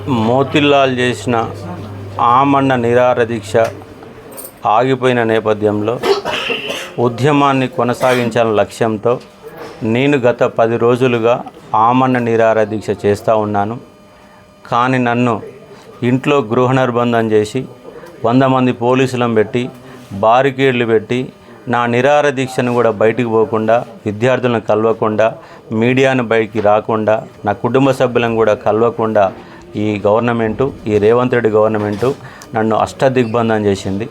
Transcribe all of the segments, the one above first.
మోతిలాల్ చేసిన ఆమరణ నిరాహార దీక్ష ఆగిపోయిన నేపథ్యంలో ఉద్యమాన్ని కొనసాగించాలనే లక్ష్యంతో నేను గత 10 రోజులుగా ఆమరణ నిరాహార దీక్ష చేస్తూ ఉన్నాను. కానీ నన్ను ఇంట్లో గృహ నిర్బంధం చేసి 100 మంది పోలీసులను పెట్టి బారికేడ్లు పెట్టి నా నిరాహార దీక్షను కూడా బయటికి పోకుండా, విద్యార్థులను కలవకుండా, మీడియాను బయటికి రాకుండా, నా కుటుంబ సభ్యులను కూడా కలవకుండా ఈ గవర్నమెంటు, ఈ రేవంత్ రెడ్డి గవర్నమెంటు నన్ను అష్టదిగ్బంధం చేసింది.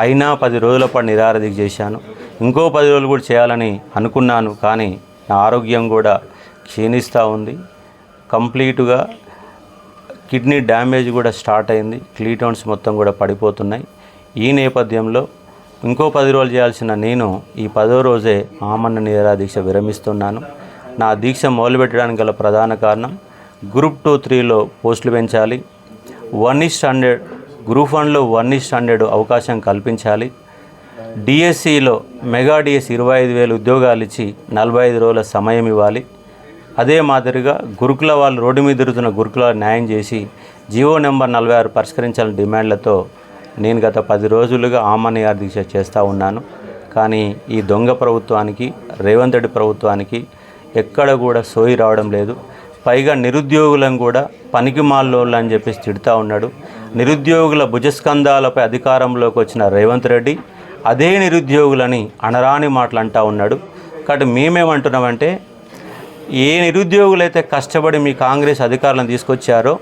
అయినా 10 రోజుల పాటు నిరాహార దీక్ష చేశాను. ఇంకో 10 రోజులు కూడా చేయాలని అనుకున్నాను. కానీ నా ఆరోగ్యం కూడా క్షీణిస్తూ ఉంది. కంప్లీట్గా కిడ్నీ డ్యామేజ్ కూడా స్టార్ట్ అయింది. క్లీటోన్స్ మొత్తం కూడా పడిపోతున్నాయి. ఈ నేపథ్యంలో ఇంకో 10 రోజులు చేయాల్సిన నేను ఈ 10వ రోజే ఆమరణ నిరాహార దీక్ష విరమిస్తున్నాను. నా దీక్ష మొదలుపెట్టడానికి గల ప్రధాన కారణం గ్రూప్ 2, 3లో పోస్టులు పెంచాలి, 1:100 గ్రూప్ 1లో 1:100 అవకాశం కల్పించాలి, డిఎస్సిలో మెగా డిఎస్సి 25,000 ఉద్యోగాలు ఇచ్చి 45 రోజుల సమయం ఇవ్వాలి. అదే మాదిరిగా గురుకుల వాళ్ళు రోడ్డు మీద తిరుగుతున్న గురుకుల న్యాయం చేసి జీవో నెంబర్ 46 పరిష్కరించాలని డిమాండ్లతో నేను గత 10 రోజులుగా ఆమరణ నిరాహార దీక్ష చేస్తూ ఉన్నాను. కానీ ఈ దొంగ ప్రభుత్వానికి, రేవంత్ రెడ్డి ప్రభుత్వానికి ఎక్కడ కూడా సోయి రావడం లేదు. పైగా నిరుద్యోగులను కూడా పనికిమాలోళ్ళు అని చెప్పేసి తిడుతూ ఉన్నాడు. నిరుద్యోగుల భుజస్కంధాలపై అధికారంలోకి వచ్చిన రేవంత్ రెడ్డి అదే నిరుద్యోగులని అనరాని మాటలు అంటూ ఉన్నాడు. కాబట్టి మేమేమంటున్నామంటే, ఏ నిరుద్యోగులైతే కష్టపడి మీ కాంగ్రెస్ అధికారులను తీసుకొచ్చారో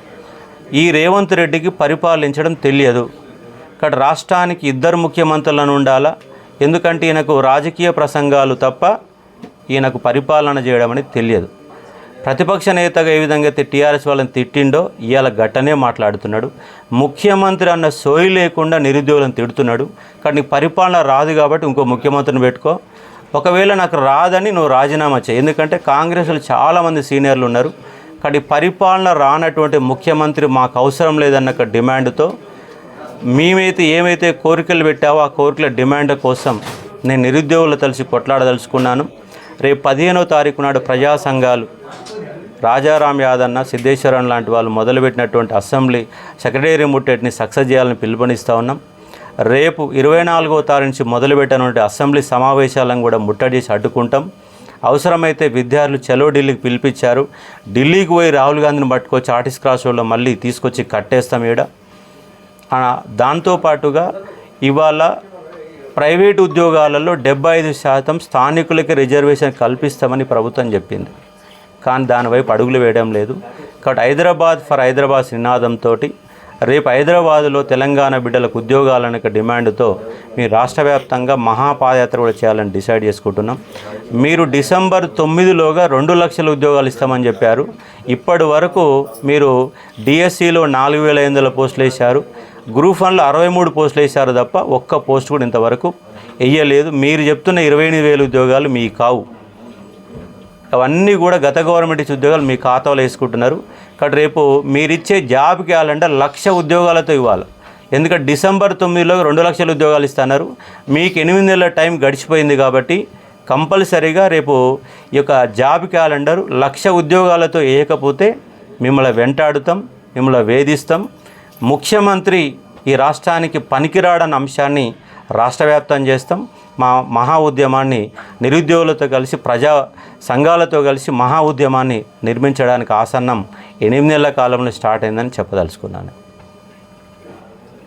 ఈ రేవంత్ రెడ్డికి పరిపాలించడం తెలియదు. కాబట్టి రాష్ట్రానికి 2 ముఖ్యమంత్రులను ఉండాలా. ఎందుకంటే ఈయనకు రాజకీయ ప్రసంగాలు తప్ప ఈయనకు పరిపాలన చేయడం అనేది తెలియదు. ప్రతిపక్ష నేతగా ఏ విధంగా అయితే టీఆర్ఎస్ వాళ్ళని తిట్టిండో ఇవాళ గట్టనే మాట్లాడుతున్నాడు. ముఖ్యమంత్రి అన్న సోయి లేకుండా నిరుద్యోగులను తిడుతున్నాడు. కానీ నీకు పరిపాలన రాదు కాబట్టి ఇంకో ముఖ్యమంత్రిని పెట్టుకో. ఒకవేళ నాకు రాదని నువ్వు రాజీనామా చేయి. ఎందుకంటే కాంగ్రెస్లో చాలామంది సీనియర్లు ఉన్నారు. కానీ పరిపాలన రానటువంటి ముఖ్యమంత్రి మాకు అవసరం లేదన్న డిమాండ్తో మేమైతే ఏమైతే కోరికలు పెట్టావో ఆ కోరికల డిమాండ్ కోసం నేను నిరుద్యోగులు కలిసి కొట్లాడదలుచుకున్నాను. రేపు 15వ తారీఖు నాడు ప్రజా సంఘాలు రాజారాం యాదన్న, సిద్ధేశ్వరన్ లాంటి వాళ్ళు మొదలుపెట్టినటువంటి అసెంబ్లీ సెక్రటరీ ముట్టేటిని సక్సెస్ చేయాలని పిలుపునిస్తూ ఉన్నాం. రేపు 24వ తారీఖు నుంచి మొదలుపెట్టినటువంటి అసెంబ్లీ సమావేశాలను కూడా ముట్టడి చేసి అడ్డుకుంటాం. అవసరమైతే విద్యార్థులు చలో ఢిల్లీకి పిలిపించారు. ఢిల్లీకి పోయి రాహుల్ గాంధీని పట్టుకొచ్చి ఆర్టిస్ట్ క్రాస్ రోడ్లో మళ్ళీ తీసుకొచ్చి కట్టేస్తాం. దాంతోపాటుగా ఇవాళ ప్రైవేటు ఉద్యోగాలలో 75% స్థానికులకి రిజర్వేషన్ కల్పిస్తామని ప్రభుత్వం చెప్పింది. కానీ దానివైపు అడుగులు వేయడం లేదు. కాబట్టి హైదరాబాద్ ఫర్ హైదరాబాద్ నినాదంతో రేపు హైదరాబాదులో తెలంగాణ బిడ్డలకు ఉద్యోగాలనే డిమాండ్తో మీరు రాష్ట్ర వ్యాప్తంగా మహాపాదయాత్ర కూడా చేయాలని డిసైడ్ చేసుకుంటున్నాం. మీరు డిసెంబర్ 9లోగా 2 లక్షల ఉద్యోగాలు ఇస్తామని చెప్పారు. ఇప్పటి వరకు మీరు డిఎస్సిలో 4,500 పోస్టులు వేశారు. గ్రూప్ 1లో 63 పోస్టులు వేశారు తప్ప ఒక్క పోస్ట్ కూడా ఇంతవరకు వేయలేదు. మీరు చెప్తున్న 28,000 ఉద్యోగాలు మీ కావు. అవన్నీ కూడా గత గవర్నమెంట్ ఇచ్చే ఉద్యోగాలు మీ ఖాతాలో వేసుకుంటున్నారు. కాబట్టి రేపు మీరిచ్చే జాబ్ క్యాలెండర్ 1,00,000 ఉద్యోగాలతో ఇవ్వాలి. ఎందుకంటే డిసెంబర్ 9లో 2 లక్షల ఉద్యోగాలు ఇస్తున్నారు. మీకు 8 నెలల టైం గడిచిపోయింది కాబట్టి కంపల్సరీగా రేపు ఈ యొక్క జాబ్ క్యాలెండర్ 1,00,000 ఉద్యోగాలతో వేయకపోతే మిమ్మల్ని వెంటాడుతాం, మిమ్మల్ని వేధిస్తాం. ముఖ్యమంత్రి ఈ రాష్ట్రానికి పనికిరాడన్న అంశాన్ని రాష్ట్ర వ్యాప్తం చేస్తాం. మా మహా ఉద్యమాన్ని నిరుద్యోగులతో కలిసి ప్రజా సంఘాలతో కలిసి మహా ఉద్యమాన్ని నిర్మించడానికి ఆసన్నం 8 నెలల కాలంలో స్టార్ట్ అయిందని చెప్పదలుచుకున్నాను.